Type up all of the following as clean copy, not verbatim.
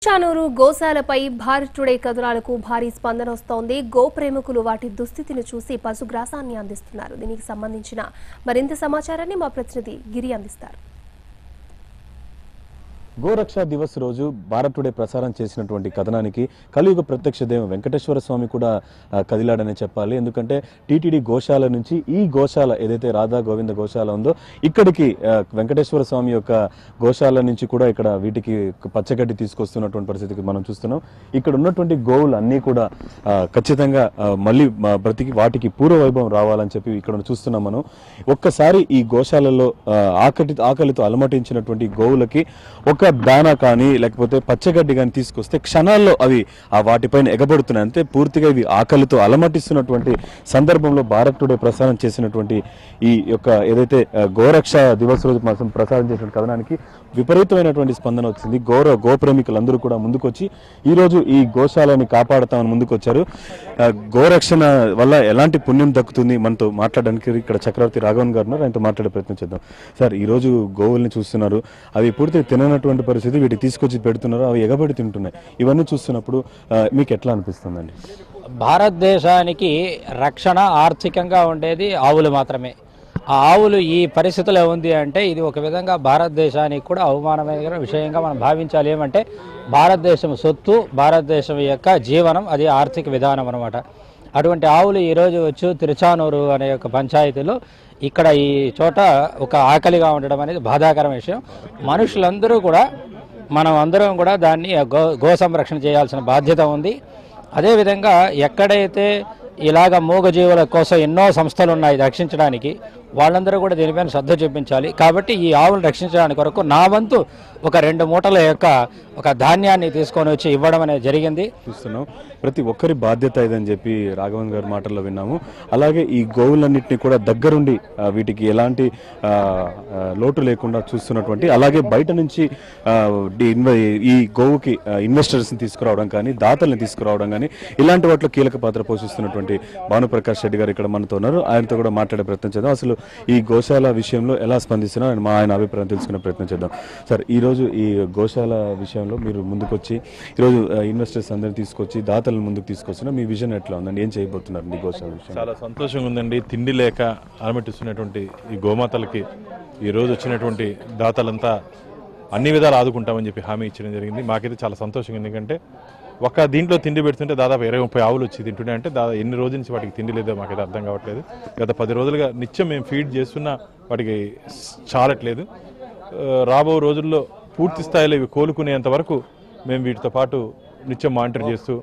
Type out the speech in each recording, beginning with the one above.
చానూరు గోశాలపై Bharat today కథనాలకు భారీ స్పందన వస్తోంది. గోప్రేమికులు వాటి దుస్థితిని చూసి పశుగ్రాసాన్ని అందిస్తున్నారు. దీనికి సంబంధించిన మరింత సమాచారాన్ని మా ప్రతినిధి గిరి అందిస్తారు. గోరక్ష దివస్ రోజు భారత్ టుడే ప్రసారం చేసినటువంటి కథనానికి కలియుగ ప్రత్యక్ష దైవం వెంకటేశ్వర స్వామి కూడా కదిలాడనే చెప్పాలి. ఎందుకంటే టీటీడీ గోశాల నుంచి ఈ గోశాల ఏదైతే రాధా గోవింద గోశాల ఉందో ఇక్కడికి వెంకటేశ్వర స్వామి యొక్క గోశాల నుంచి కూడా ఇక్కడ వీటికి పచ్చగడ్డి తీసుకొస్తున్నటువంటి పరిస్థితికి మనం చూస్తున్నాం. ఇక్కడ ఉన్నటువంటి గోవులు అన్నీ కూడా ఖచ్చితంగా మళ్ళీ బ్రతికి వాటికి పూర్వ వైభవం రావాలని చెప్పి ఇక్కడ చూస్తున్నాం మనం. ఒక్కసారి ఈ గోశాలలో ఆకలితో అలమటించినటువంటి గోవులకి ఒక దానా కానీ లేకపోతే పచ్చగడ్డి కానీ తీసుకొస్తే క్షణాల్లో అవి వాటిపైన ఎగబడుతున్నాయి. అంతే పూర్తిగా ఇవి ఆకలితో అలమటిస్తున్నటువంటి సందర్భంలో భారత్ టుడే ప్రసారం చేసినటువంటి ఈ యొక్క ఏదైతే గోరక్ష దివస్ రోజు మాత్రం ప్రసారం చేసిన కథనానికి విపరీతమైనటువంటి స్పందన వచ్చింది. గోప్రేమికులందరూ కూడా ముందుకొచ్చి ఈరోజు ఈ గోశాలని కాపాడుతామని ముందుకొచ్చారు. గోరక్షణ వల్ల ఎలాంటి పుణ్యం దక్కుతుంది మనతో మాట్లాడడానికి ఇక్కడ చక్రవర్తి రాఘవన్ గారు ఉన్నారు. ఆయనతో మాట్లాడే ప్రయత్నం చేద్దాం. సార్, ఈరోజు గోవుల్ని చూస్తున్నారు, అవి పూర్తిగా తిననటువంటి పరిస్థితి, వీటికి తీసుకొచ్చి పెడుతున్నారు, అవి ఎగబడి తింటున్నాయి. ఇవన్నీ చూస్తున్నప్పుడు మీకు ఎట్లా అనిపిస్తుందండి? భారతదేశానికి రక్షణ ఆర్థికంగా ఉండేది ఆవులు మాత్రమే. ఆ ఆవులు ఈ పరిస్థితిలో ఉంది అంటే ఇది ఒక విధంగా భారతదేశానికి కూడా అవమానమైన విషయంగా మనం భావించాలి. ఏమంటే భారతదేశం సొత్తు, భారతదేశం యొక్క జీవనం, అది ఆర్థిక విధానం అనమాట. అటువంటి ఆవులు ఈరోజు వచ్చి తిరుచానూరు అనే ఒక పంచాయతీలో ఇక్కడ ఈ చోట ఒక ఆకలిగా ఉండడం అనేది బాధాకరం విషయం. మనుషులందరూ కూడా మనం అందరం కూడా దాన్ని గో సంరక్షణ చేయాల్సిన బాధ్యత ఉంది. అదేవిధంగా ఎక్కడైతే ఇలాగ మూగజీవుల కోసం ఎన్నో సంస్థలు ఉన్నాయి రక్షించడానికి, వాళ్ళందరూ కూడా దీనిపైన శ్రద్ధ చూపించాలి. కాబట్టి ఈ ఆవులను రక్షించడానికి కొరకు నా వంతు ఒక 2 మూటల యొక్క ఒక ధాన్యాన్ని తీసుకొని వచ్చి ఇవ్వడం అనేది జరిగింది. చూస్తున్నాం, ప్రతి ఒక్కరి బాధ్యత ఇదని చెప్పి రాఘవన్ గారి మాటల్లో విన్నాము. అలాగే ఈ గోవులన్నింటినీ కూడా దగ్గరుండి వీటికి ఎలాంటి లోటు లేకుండా చూస్తున్నటువంటి, అలాగే బయట నుంచి ఈ గోవుకి ఇన్వెస్టర్స్ని తీసుకురావడం కానీ, దాతల్ని తీసుకురావడం కానీ, ఇలాంటి వాటిలో కీలక పాత్ర పోషిస్తున్నటువంటి భానుప్రకాష్ రెడ్డి గారు ఇక్కడ మనతో ఉన్నారు. ఆయనతో కూడా మాట్లాడే ప్రయత్నం చేద్దాం. అసలు ఈ గోశాల విషయంలో ఎలా స్పందిస్తున్నారు ఆయన అభిప్రాయం తెలుసుకునే ప్రయత్నం చేద్దాం. సార్, ఈరోజు ఈ గోశాల విషయంలో మీరు ముందుకొచ్చి ఈరోజు ఇన్వెస్టర్స్ అందరినీ తీసుకొచ్చి దాతలను ముందుకు తీసుకొచ్చిన మీ విజన్ ఎట్లా ఉందండి? ఏం చేయబోతున్నారు ఈ గోశాల విషయం? చాలా సంతోషంగా ఉందండి. తిండి లేక అలమటిస్తున్నటువంటి ఈ గోమాతలకి ఈరోజు వచ్చినటువంటి దాతలంతా అన్ని విధాలు ఆదుకుంటామని చెప్పి హామీ ఇచ్చడం జరిగింది. మాకైతే చాలా సంతోషంగా, ఎందుకంటే ఒక దీంట్లో తిండి పెడుతుంటే దాదాపు 20-30 ఆవులు వచ్చి తింటున్నాయి. అంటే ఎన్ని రోజుల నుంచి వాటికి తిండి లేదో మాకైతే అర్థం కావట్లేదు. గత 10 రోజులుగా నిత్యం మేము ఫీడ్ చేస్తున్నా వాటికి చాలట్లేదు. రాబో రోజుల్లో పూర్తి స్థాయిలో ఇవి కోలుకునేంత వరకు మేము వీటితో పాటు నిత్యం మానిటర్ చేస్తూ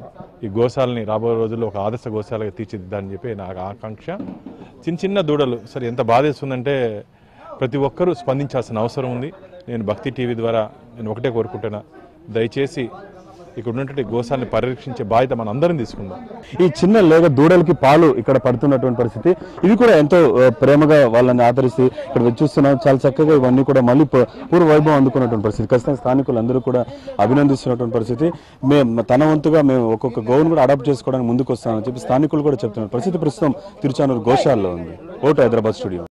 ఈ గోశాలని రాబో రోజుల్లో ఒక ఆదర్శ గోశాలగా తీర్చిదిద్దాలని చెప్పి నా ఆకాంక్ష. చిన్న దూడలు సరే ఎంత బాధేస్తుందంటే ప్రతి ఒక్కరూ స్పందించాల్సిన అవసరం ఉంది. నేను భక్తి టీవీ ద్వారా నేను ఒకటే కోరుకుంటున్నా, దయచేసి ఇక్కడ ఉన్నటువంటి గోశాలని పరిరక్షించే బాధ్యత మన అందరం తీసుకుందాం. ఈ చిన్న లేక దూడలకి పాలు ఇక్కడ పడుతున్నటువంటి పరిస్థితి, ఇవి కూడా ఎంతో ప్రేమగా వాళ్ళని ఆదరిస్తూ ఇక్కడ చూస్తున్నాం. చాలా చక్కగా ఇవన్నీ కూడా మళ్ళీ పూర్వ వైభవం అందుకున్నటువంటి పరిస్థితి. ఖచ్చితంగా స్థానికులు అందరూ కూడా అభినందిస్తున్నటువంటి పరిస్థితి. తన వంతుగా మేము ఒక్కొక్క గోవును కూడా అడాప్ట్ చేసుకోవడానికి ముందుకు వస్తామని చెప్పి స్థానికులు కూడా చెప్తున్నారు. పరిస్థితి ప్రస్తుతం తిరుచానూరు గోశాలలో ఉంది. Vote Hyderabad studio.